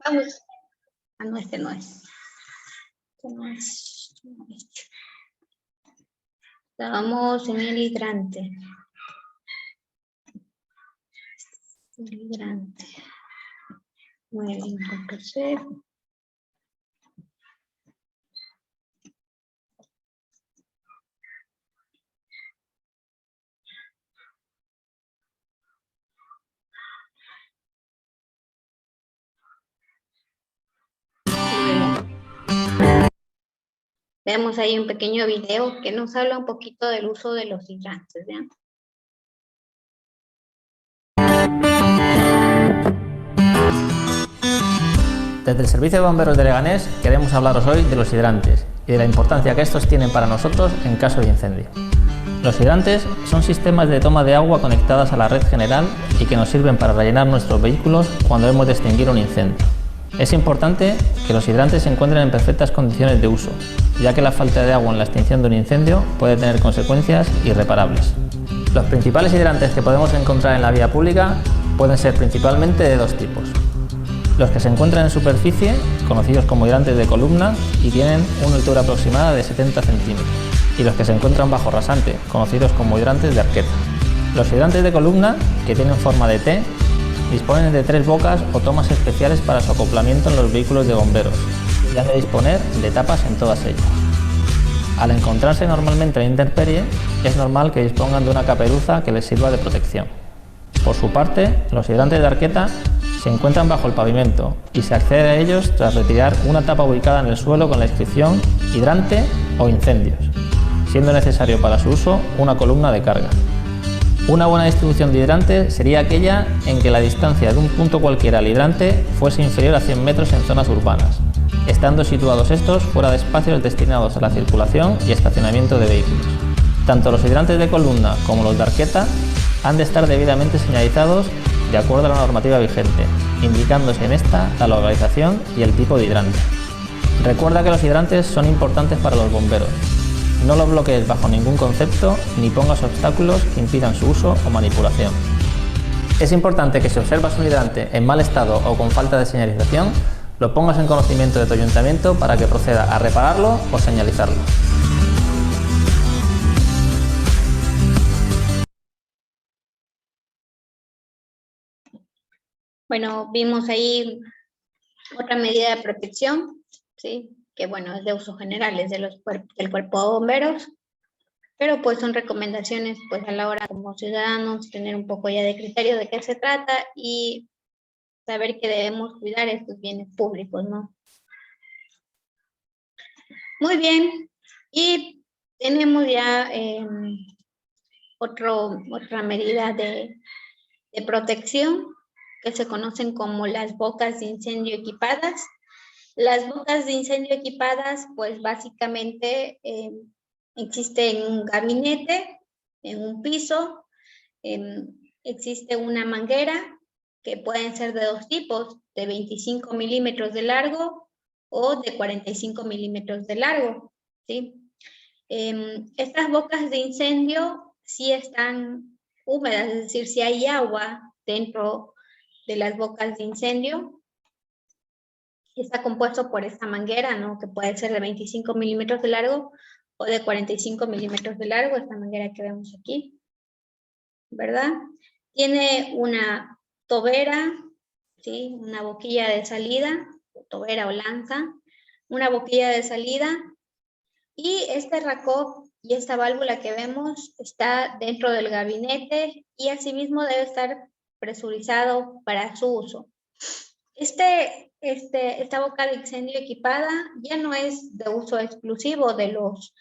Vamos. Ah, no, este no es. Este no es. Estábamos en el hidrante. El hidrante. Muy bien, entonces. Vemos ahí un pequeño video que nos habla un poquito del uso de los hidrantes, ¿vean? Desde el Servicio de Bomberos de Leganés queremos hablaros hoy de los hidrantes y de la importancia que estos tienen para nosotros en caso de incendio. Los hidrantes son sistemas de toma de agua conectadas a la red general y que nos sirven para rellenar nuestros vehículos cuando hemos de extinguir un incendio. Es importante que los hidrantes se encuentren en perfectas condiciones de uso, ya que la falta de agua en la extinción de un incendio puede tener consecuencias irreparables. Los principales hidrantes que podemos encontrar en la vía pública pueden ser principalmente de dos tipos. Los que se encuentran en superficie, conocidos como hidrantes de columna, y tienen una altura aproximada de 70 centímetros, y los que se encuentran bajo rasante, conocidos como hidrantes de arqueta. Los hidrantes de columna, que tienen forma de T, disponen de 3 bocas o tomas especiales para su acoplamiento en los vehículos de bomberos, y han de disponer de tapas en todas ellas. Al encontrarse normalmente en la intemperie, es normal que dispongan de una caperuza que les sirva de protección. Por su parte, los hidrantes de arqueta se encuentran bajo el pavimento y se accede a ellos tras retirar una tapa ubicada en el suelo con la inscripción hidrante o incendios, siendo necesario para su uso una columna de carga. Una buena distribución de hidrantes sería aquella en que la distancia de un punto cualquiera al hidrante fuese inferior a 100 metros en zonas urbanas, estando situados estos fuera de espacios destinados a la circulación y estacionamiento de vehículos. Tanto los hidrantes de columna como los de arqueta han de estar debidamente señalizados de acuerdo a la normativa vigente, indicándose en esta la localización y el tipo de hidrante. Recuerda que los hidrantes son importantes para los bomberos. No los bloquees bajo ningún concepto ni pongas obstáculos que impidan su uso o manipulación. Es importante que si observas un hidrante en mal estado o con falta de señalización, lo pongas en conocimiento de tu ayuntamiento para que proceda a repararlo o señalizarlo. Bueno, vimos ahí otra medida de protección, ¿sí? Que bueno, es de uso general, es del cuerpo de bomberos, pero pues son recomendaciones pues a la hora como ciudadanos tener un poco ya de criterio de qué se trata y saber que debemos cuidar estos bienes públicos, ¿no? Muy bien, y tenemos ya otra medida de protección que se conocen como las bocas de incendio equipadas. Las bocas de incendio equipadas, pues básicamente existe en un gabinete, en un piso, existe una manguera que pueden ser de dos tipos, de 25 milímetros de largo o de 45 milímetros de largo, ¿sí? Estas bocas de incendio sí están húmedas, es decir, si hay agua dentro de las bocas de incendio, está compuesto por esta manguera, ¿no? Que puede ser de 25 milímetros de largo o de 45 milímetros de largo, esta manguera que vemos aquí, ¿verdad? Tiene una tobera, ¿sí? Una boquilla de salida, tobera o lanza, una boquilla de salida, y este RACOP y esta válvula que vemos está dentro del gabinete y asimismo debe estar presurizado para su uso. Esta boca de incendio equipada ya no es de uso exclusivo de los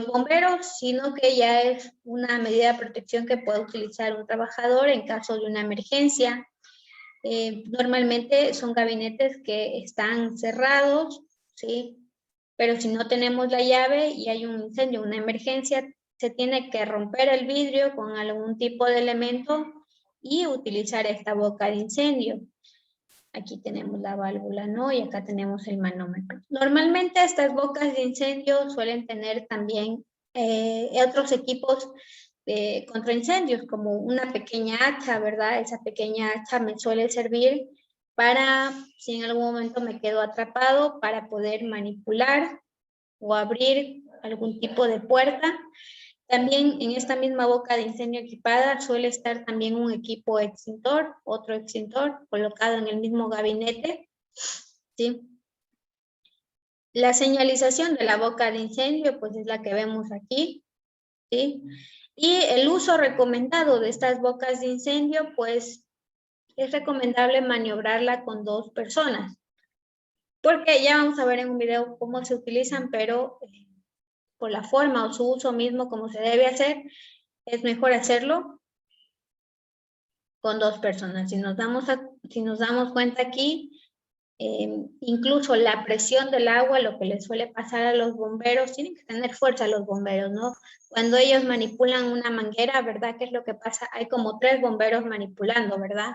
bomberos, sino que ya es una medida de protección que puede utilizar un trabajador en caso de una emergencia. Normalmente son gabinetes que están cerrados, ¿sí? Pero si no tenemos la llave y hay un incendio, una emergencia, se tiene que romper el vidrio con algún tipo de elemento y utilizar esta boca de incendio. Aquí tenemos la válvula, ¿no? Y acá tenemos el manómetro. Normalmente estas bocas de incendio suelen tener también otros equipos contra incendios, como una pequeña hacha, ¿verdad? Esa pequeña hacha me suele servir para, si en algún momento me quedo atrapado, para poder manipular o abrir algún tipo de puerta. También en esta misma boca de incendio equipada suele estar también un equipo extintor, otro extintor colocado en el mismo gabinete, ¿sí? La señalización de la boca de incendio, pues es la que vemos aquí, ¿sí? Y el uso recomendado de estas bocas de incendio, pues es recomendable maniobrarla con 2 personas, porque ya vamos a ver en un video cómo se utilizan, pero por la forma o su uso mismo como se debe hacer, es mejor hacerlo con 2 personas. Si nos damos cuenta aquí, incluso la presión del agua, lo que les suele pasar a los bomberos, tienen que tener fuerza los bomberos, ¿no? Cuando ellos manipulan una manguera, ¿verdad? ¿Qué es lo que pasa? Hay como 3 bomberos manipulando, ¿verdad?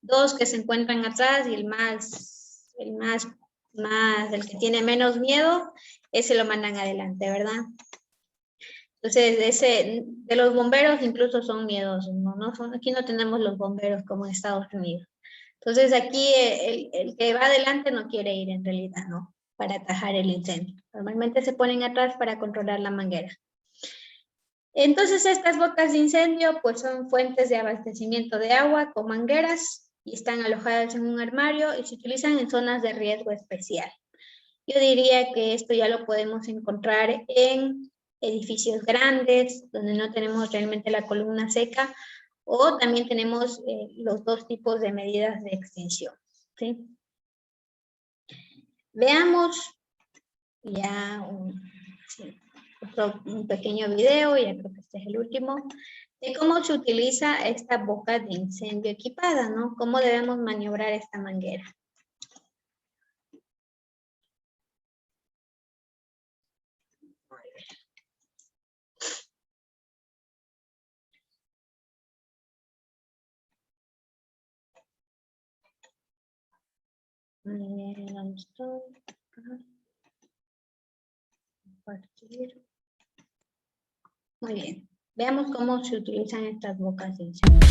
2 que se encuentran atrás y el que tiene menos miedo, ese lo mandan adelante, ¿verdad? Entonces, de los bomberos incluso son miedosos, ¿no? Aquí no tenemos los bomberos como en Estados Unidos. Entonces, aquí el que va adelante no quiere ir en realidad, ¿no? Para atajar el incendio. Normalmente se ponen atrás para controlar la manguera. Entonces, estas bocas de incendio, pues son fuentes de abastecimiento de agua con mangueras y están alojadas en un armario y se utilizan en zonas de riesgo especial. Yo diría que esto ya lo podemos encontrar en edificios grandes, donde no tenemos realmente la columna seca, o también tenemos los 2 tipos de medidas de extinción, ¿sí? Veamos ya un pequeño video, ya creo que este es el último, de cómo se utiliza esta boca de incendio equipada, ¿no? Cómo debemos maniobrar esta manguera. ¿Dónde estoy? Compartir. Muy bien. Veamos cómo se utilizan estas bocas de incendio.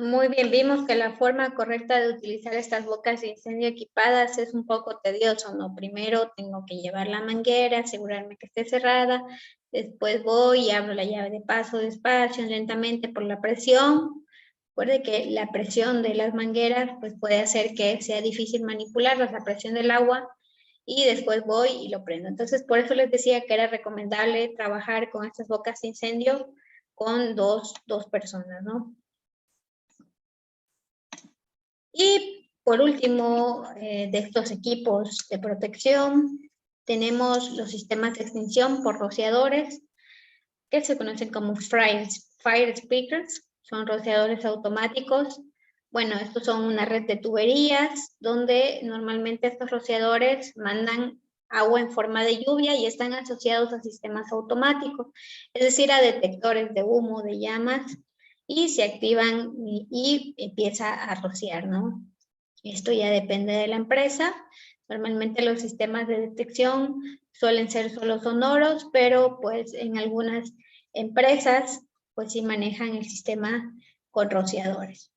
Muy bien, vimos que la forma correcta de utilizar estas bocas de incendio equipadas es un poco tedioso, ¿no? Primero tengo que llevar la manguera, asegurarme que esté cerrada, después voy y abro la llave de paso despacio, lentamente por la presión. Recuerde que la presión de las mangueras pues puede hacer que sea difícil manipularlas, la presión del agua, y después voy y lo prendo. Entonces, por eso les decía que era recomendable trabajar con estas bocas de incendio con dos personas, ¿no? Y por último, de estos equipos de protección, tenemos los sistemas de extinción por rociadores, que se conocen como fire speakers, son rociadores automáticos. Bueno, estos son una red de tuberías donde normalmente estos rociadores mandan agua en forma de lluvia y están asociados a sistemas automáticos, es decir, a detectores de humo, de llamas, y se activan y empieza a rociar, ¿no? Esto ya depende de la empresa. Normalmente los sistemas de detección suelen ser solo sonoros, pero pues en algunas empresas pues sí manejan el sistema con rociadores.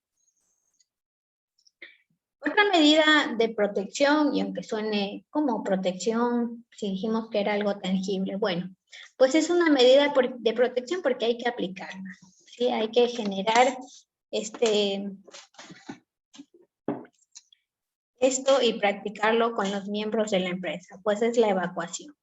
Otra medida de protección, y aunque suene como protección, si dijimos que era algo tangible, bueno, pues es una medida de protección porque hay que aplicarla, ¿sí? Hay que generar esto y practicarlo con los miembros de la empresa, pues es la evacuación.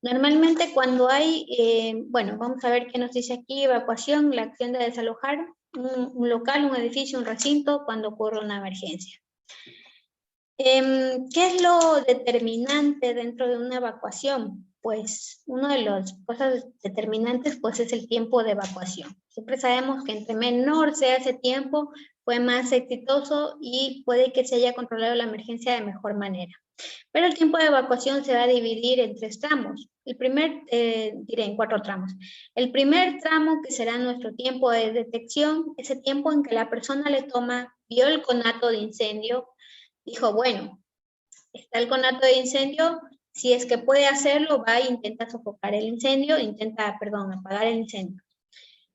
Normalmente cuando hay, bueno, vamos a ver qué nos dice aquí, evacuación, la acción de desalojar un local, un edificio, un recinto, cuando ocurre una emergencia. ¿Qué es lo determinante dentro de una evacuación? Pues una de las cosas determinantes pues es el tiempo de evacuación. Siempre sabemos que entre menor sea ese tiempo, fue más exitoso y puede que se haya controlado la emergencia de mejor manera. Pero el tiempo de evacuación se va a dividir en 3 tramos. Diré en 4 tramos. El primer tramo, que será nuestro tiempo de detección, ese tiempo en que la persona vio el conato de incendio, dijo, bueno, está el conato de incendio, si es que puede hacerlo, va e intenta sofocar el incendio, apagar el incendio.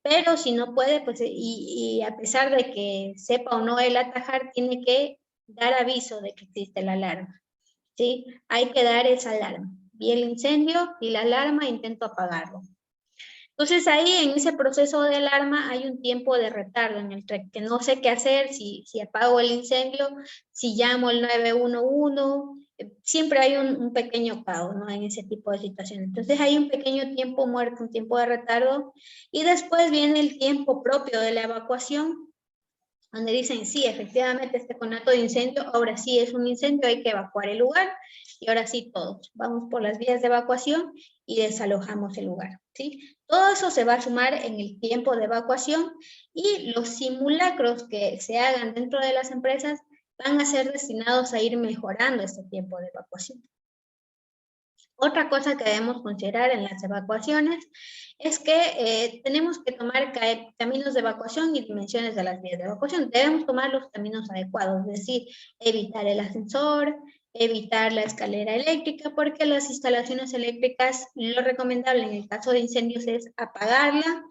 Pero si no puede, pues, y a pesar de que sepa o no el atajar, tiene que dar aviso de que existe la alarma, ¿sí? Hay que dar esa alarma. Vi el incendio y la alarma, intento apagarlo. Entonces ahí en ese proceso de alarma hay un tiempo de retardo en el que no sé qué hacer, si apago el incendio, si llamo el 911, siempre hay un pequeño caos, ¿no? En ese tipo de situaciones. Entonces hay un pequeño tiempo muerto, un tiempo de retardo, y después viene el tiempo propio de la evacuación, donde dicen, sí, efectivamente este conato de incendio, ahora sí es un incendio, hay que evacuar el lugar, y ahora sí todos vamos por las vías de evacuación y desalojamos el lugar, ¿sí? Todo eso se va a sumar en el tiempo de evacuación, y los simulacros que se hagan dentro de las empresas van a ser destinados a ir mejorando este tiempo de evacuación. Otra cosa que debemos considerar en las evacuaciones es que tenemos que tomar caminos de evacuación y dimensiones de las vías de evacuación. Debemos tomar los caminos adecuados, es decir, evitar el ascensor, evitar la escalera eléctrica, porque las instalaciones eléctricas, lo recomendable en el caso de incendios es apagarla,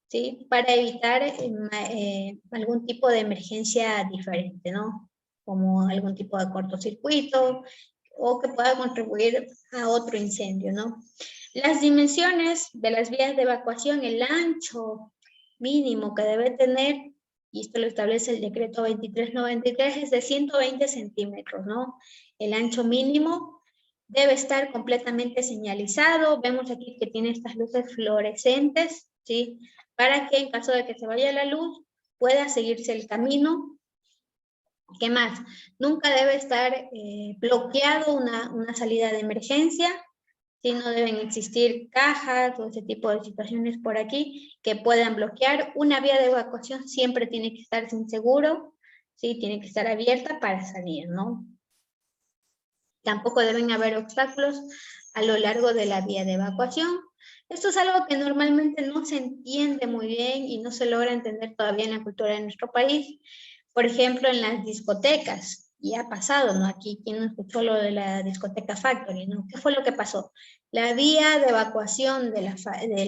¿sí? Para evitar algún tipo de emergencia diferente, ¿no? Como algún tipo de cortocircuito, o que pueda contribuir a otro incendio, ¿no? Las dimensiones de las vías de evacuación, el ancho mínimo que debe tener, y esto lo establece el decreto 2393, es de 120 centímetros, ¿no? El ancho mínimo debe estar completamente señalizado. Vemos aquí que tiene estas luces fluorescentes, ¿sí? Para que en caso de que se vaya la luz, pueda seguirse el camino. ¿Qué más? Nunca debe estar bloqueado una salida de emergencia, ¿sí? No deben existir cajas o ese tipo de situaciones por aquí que puedan bloquear. Una vía de evacuación siempre tiene que estar sin seguro, ¿sí? Tiene que estar abierta para salir, ¿no? Tampoco deben haber obstáculos a lo largo de la vía de evacuación. Esto es algo que normalmente no se entiende muy bien y no se logra entender todavía en la cultura de nuestro país. Por ejemplo, en las discotecas, y ha pasado, ¿no? Aquí, ¿quién no escuchó lo de la discoteca Factory, ¿no? ¿Qué fue lo que pasó? La vía de evacuación de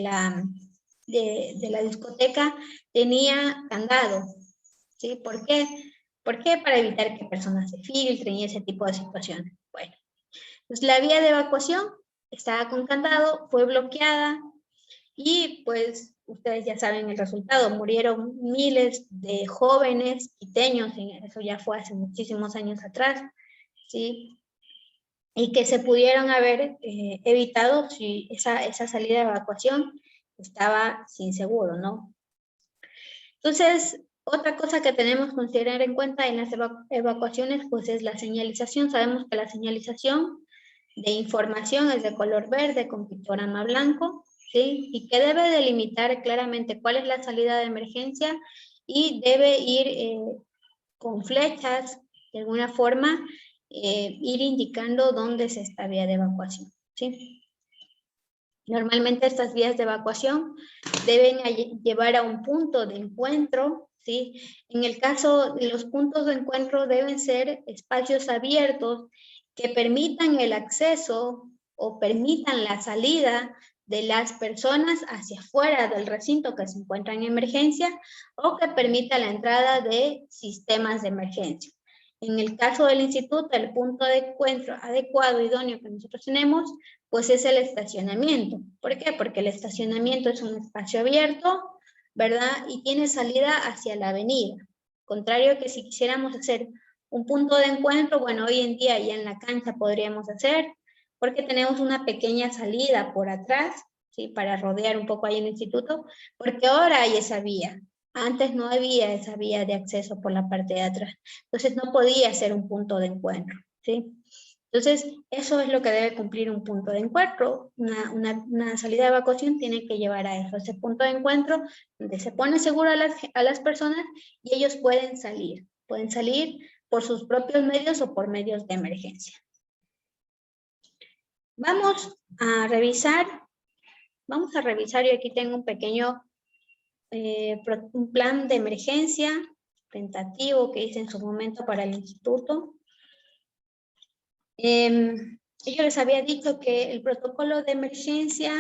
la discoteca tenía candado, ¿sí? ¿Por qué? ¿Por qué? Para evitar que personas se filtren y ese tipo de situaciones. Bueno, pues la vía de evacuación estaba con candado, fue bloqueada, y pues ustedes ya saben el resultado, murieron miles de jóvenes quiteños, eso ya fue hace muchísimos años atrás, ¿sí? Y que se pudieron haber evitado si esa salida de evacuación estaba sin seguro, ¿no? Entonces, otra cosa que tenemos que considerar en cuenta en las evacuaciones, pues es la señalización. Sabemos que la señalización de información es de color verde con pictograma blanco, ¿sí? Y que debe delimitar claramente cuál es la salida de emergencia y debe ir con flechas, de alguna forma, ir indicando dónde es esta vía de evacuación, ¿sí? Normalmente estas vías de evacuación deben llevar a un punto de encuentro, ¿sí? En el caso de los puntos de encuentro deben ser espacios abiertos que permitan el acceso o permitan la salida de las personas hacia afuera del recinto que se encuentran en emergencia o que permita la entrada de sistemas de emergencia. En el caso del instituto, el punto de encuentro adecuado, idóneo que nosotros tenemos, pues es el estacionamiento. ¿Por qué? Porque el estacionamiento es un espacio abierto, ¿verdad? Y tiene salida hacia la avenida. Contrario que si quisiéramos hacer un punto de encuentro, bueno, hoy en día ya en la cancha podríamos hacer, porque tenemos una pequeña salida por atrás, ¿sí? Para rodear un poco ahí el instituto, porque ahora hay esa vía. Antes no había esa vía de acceso por la parte de atrás. Entonces no podía ser un punto de encuentro, ¿sí? Entonces, eso es lo que debe cumplir un punto de encuentro. Una salida de evacuación tiene que llevar a eso, ese punto de encuentro donde se pone seguro a las personas y ellos pueden salir por sus propios medios o por medios de emergencia. Vamos a revisar, yo aquí tengo un pequeño un plan de emergencia tentativo que hice en su momento para el instituto. Yo les había dicho que el protocolo de emergencia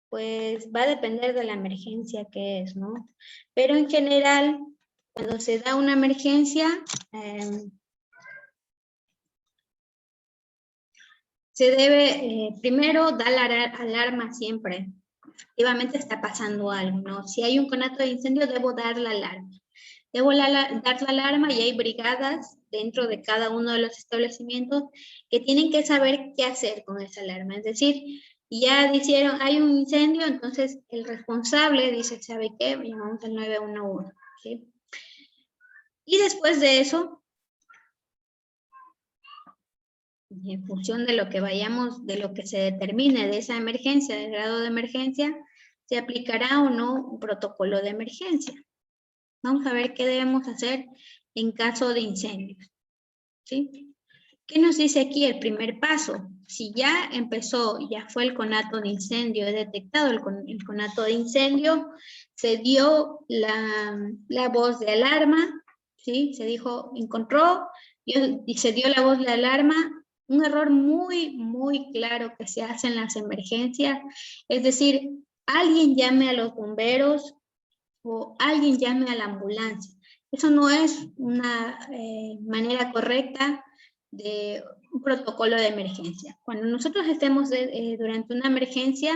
pues va a depender de la emergencia que es, ¿no? Pero en general, cuando se da una emergencia, se debe, primero, dar la alarma siempre. Efectivamente está pasando algo, ¿no? Si hay un conato de incendio, debo dar la alarma. Debo dar la alarma y hay brigadas dentro de cada uno de los establecimientos que tienen que saber qué hacer con esa alarma. Es decir, ya dijeron, hay un incendio, entonces el responsable dice, ¿sabe qué? Llamamos al 911, ¿sí? Y después de eso, en función de lo que vayamos, de lo que se determine de esa emergencia, del grado de emergencia, se aplicará o no un protocolo de emergencia. Vamos a ver qué debemos hacer en caso de incendios, ¿sí? ¿Qué nos dice aquí el primer paso? Si ya empezó, ya fue el conato de incendio, he detectado el conato de incendio, se dio la voz de alarma, ¿sí? Se dijo, encontró, y se dio la voz de alarma. Un error muy, muy claro que se hace en las emergencias, es decir, alguien llame a los bomberos o alguien llame a la ambulancia. Eso no es una manera correcta de un protocolo de emergencia. Cuando nosotros estemos durante una emergencia,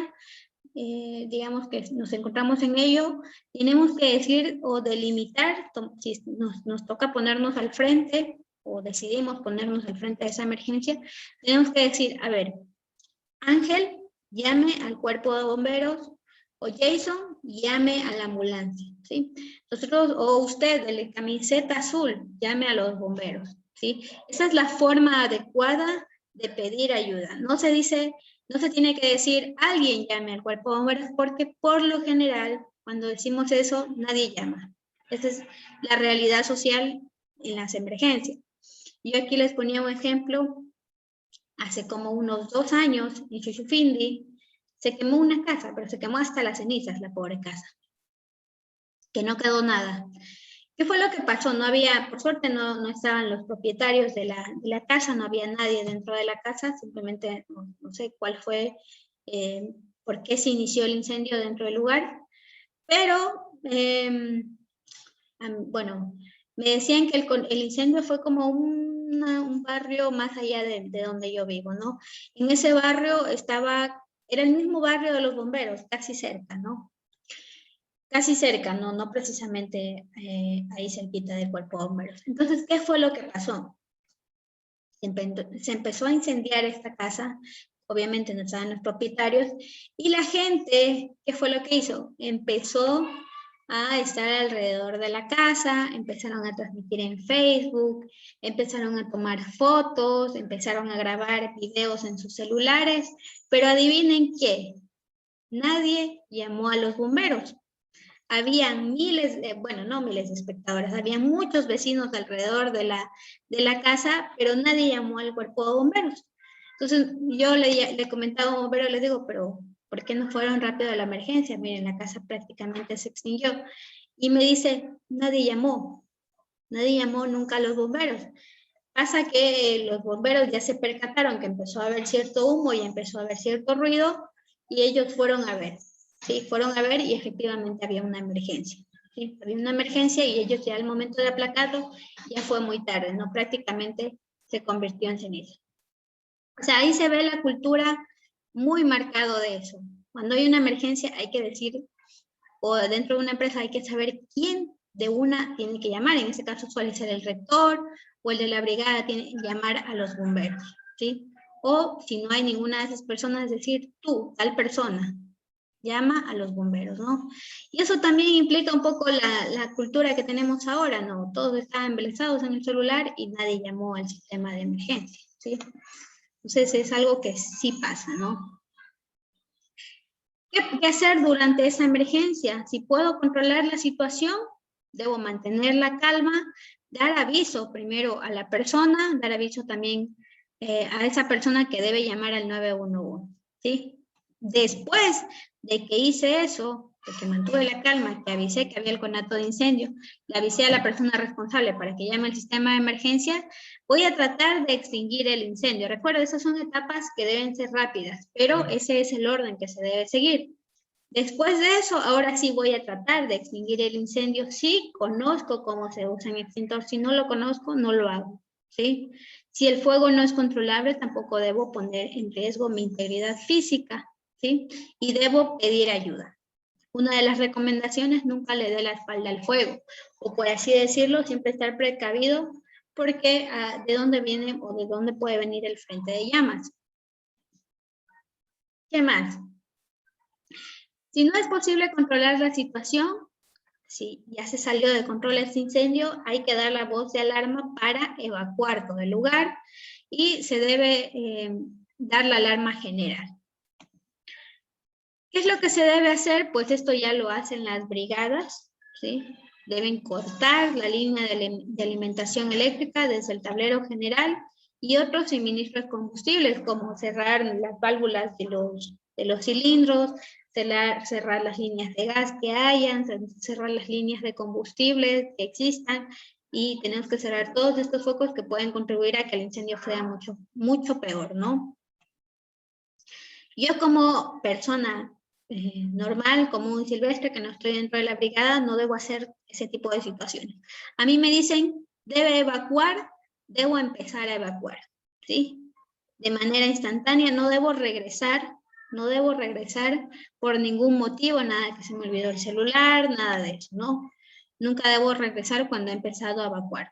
digamos que nos encontramos en ello, tenemos que decir o delimitar, si nos toca ponernos al frente o decidimos ponernos al frente de esa emergencia, tenemos que decir, a ver, Ángel, llame al cuerpo de bomberos, o Jason, llame a la ambulancia, ¿sí? Nosotros, o usted, de la camiseta azul, llame a los bomberos, ¿sí? Esa es la forma adecuada de pedir ayuda. No se tiene que decir, alguien llame al cuerpo de bomberos, porque por lo general, cuando decimos eso, nadie llama. Esa es la realidad social en las emergencias. Yo aquí les ponía un ejemplo. Hace como unos 2 años, en Chuchufindi, se quemó una casa, pero se quemó hasta las cenizas la pobre casa. Que no quedó nada. ¿Qué fue lo que pasó? No había, por suerte no estaban los propietarios de la casa, no había nadie dentro de la casa, simplemente no sé cuál fue, por qué se inició el incendio dentro del lugar, pero, bueno, me decían que el incendio fue como un barrio más allá de donde yo vivo, ¿no? En ese barrio era el mismo barrio de los bomberos, casi cerca, ¿no? Casi cerca, no precisamente ahí cerquita del cuerpo de bomberos. Entonces, ¿qué fue lo que pasó? Se empezó a incendiar esta casa obviamente no estaban los propietarios, y la gente, ¿qué fue lo que hizo? Empezó a estar alrededor de la casa, empezaron a transmitir en Facebook, empezaron a tomar fotos, empezaron a grabar videos en sus celulares, pero adivinen qué, nadie llamó a los bomberos. Había miles, bueno, no miles de espectadores, había muchos vecinos alrededor de la casa, pero nadie llamó al cuerpo de bomberos. Entonces yo le comentaba a un bombero, les digo, pero ¿por qué no fueron rápido a la emergencia? Miren, la casa prácticamente se extinguió. Y me dice, nadie llamó nunca a los bomberos. Pasa que los bomberos ya se percataron que empezó a haber cierto humo y empezó a haber cierto ruido, y ellos fueron a ver. Sí, fueron a ver y efectivamente había una emergencia. ¿Sí? Había una emergencia y ellos ya al momento de aplacarlo ya fue muy tarde, ¿no? Prácticamente se convirtió en ceniza. O sea, ahí se ve la cultura muy marcado de eso. Cuando hay una emergencia hay que decir, o dentro de una empresa hay que saber quién de una tiene que llamar. En este caso suele ser el rector o el de la brigada tiene que llamar a los bomberos, ¿sí? O si no hay ninguna de esas personas, decir tú, tal persona, llama a los bomberos, ¿no? Y eso también implica un poco la cultura que tenemos ahora, ¿no? Todos estaban embelesados en el celular y nadie llamó al sistema de emergencia, ¿sí? Entonces es algo que sí pasa, ¿no? ¿Qué hacer durante esa emergencia? Si puedo controlar la situación, debo mantener la calma, dar aviso primero a la persona, dar aviso también a esa persona que debe llamar al 911, ¿sí? Después de que hice eso, de que mantuve la calma, que avisé que había el conato de incendio, le avisé a la persona responsable para que llame al sistema de emergencia, voy a tratar de extinguir el incendio. Recuerda, esas son etapas que deben ser rápidas, pero ese es el orden que se debe seguir. Después de eso, ahora sí voy a tratar de extinguir el incendio. Sí, conozco cómo se usa un extintor. Si no lo conozco, no lo hago, ¿sí? Si el fuego no es controlable, tampoco debo poner en riesgo mi integridad física, ¿sí? Y debo pedir ayuda. Una de las recomendaciones, nunca le dé la espalda al fuego, o por así decirlo, siempre estar precavido, porque de dónde viene o de dónde puede venir el frente de llamas. ¿Qué más? Si no es posible controlar la situación, si ya se salió de control este incendio, hay que dar la voz de alarma para evacuar todo el lugar y se debe dar la alarma general. ¿Qué es lo que se debe hacer? Pues esto ya lo hacen las brigadas, ¿sí? Deben cortar la línea de alimentación eléctrica desde el tablero general y otros suministros combustibles, como cerrar las válvulas de los cilindros, cerrar las líneas de gas que hayan, cerrar las líneas de combustible que existan, y tenemos que cerrar todos estos focos que pueden contribuir a que el incendio sea mucho, mucho peor, ¿no? Yo como persona normal, común y silvestre, que no estoy dentro de la brigada, no debo hacer ese tipo de situaciones. A mí me dicen, debe evacuar, debo empezar a evacuar, ¿sí? De manera instantánea, no debo regresar por ningún motivo, nada que se me olvidó el celular, nada de eso, ¿no? Nunca debo regresar cuando he empezado a evacuar.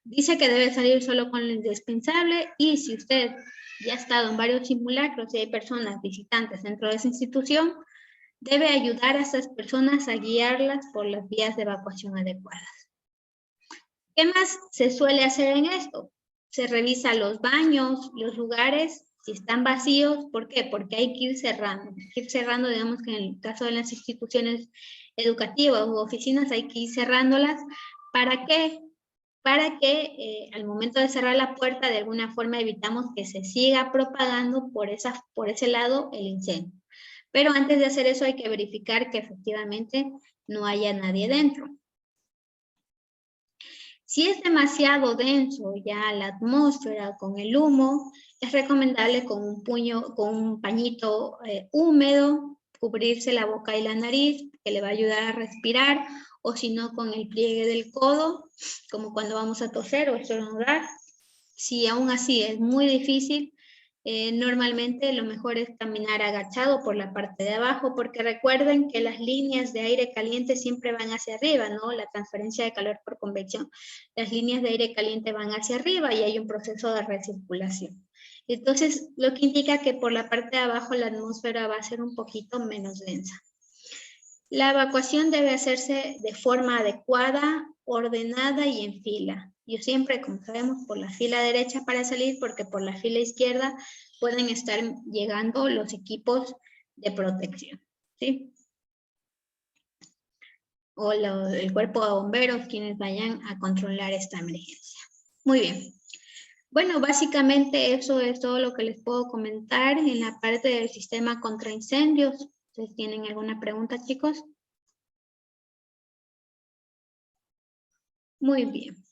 Dice que debe salir solo con lo indispensable, y si usted ya ha estado en varios simulacros y hay personas visitantes dentro de esa institución, debe ayudar a esas personas a guiarlas por las vías de evacuación adecuadas. ¿Qué más se suele hacer en esto? Se revisa los baños, los lugares, si están vacíos. ¿Por qué? Porque hay que ir cerrando, digamos que en el caso de las instituciones educativas u oficinas hay que ir cerrándolas. ¿Para qué? Para que al momento de cerrar la puerta de alguna forma evitamos que se siga propagando por ese lado el incendio. Pero antes de hacer eso hay que verificar que efectivamente no haya nadie dentro. Si es demasiado denso ya la atmósfera con el humo, es recomendable con un pañito húmedo, cubrirse la boca y la nariz, que le va a ayudar a respirar, o si no con el pliegue del codo, como cuando vamos a toser o estornudar. Si aún así es muy difícil, normalmente lo mejor es caminar agachado por la parte de abajo, porque recuerden que las líneas de aire caliente siempre van hacia arriba, ¿no? La transferencia de calor por convección. Las líneas de aire caliente van hacia arriba y hay un proceso de recirculación. Entonces, lo que indica que por la parte de abajo la atmósfera va a ser un poquito menos densa. La evacuación debe hacerse de forma adecuada, ordenada y en fila. Yo siempre, como sabemos, por la fila derecha para salir, porque por la fila izquierda pueden estar llegando los equipos de protección, ¿sí? O el cuerpo de bomberos, quienes vayan a controlar esta emergencia. Muy bien. Bueno, básicamente eso es todo lo que les puedo comentar en la parte del sistema contra incendios. ¿Ustedes tienen alguna pregunta, chicos? Muy bien.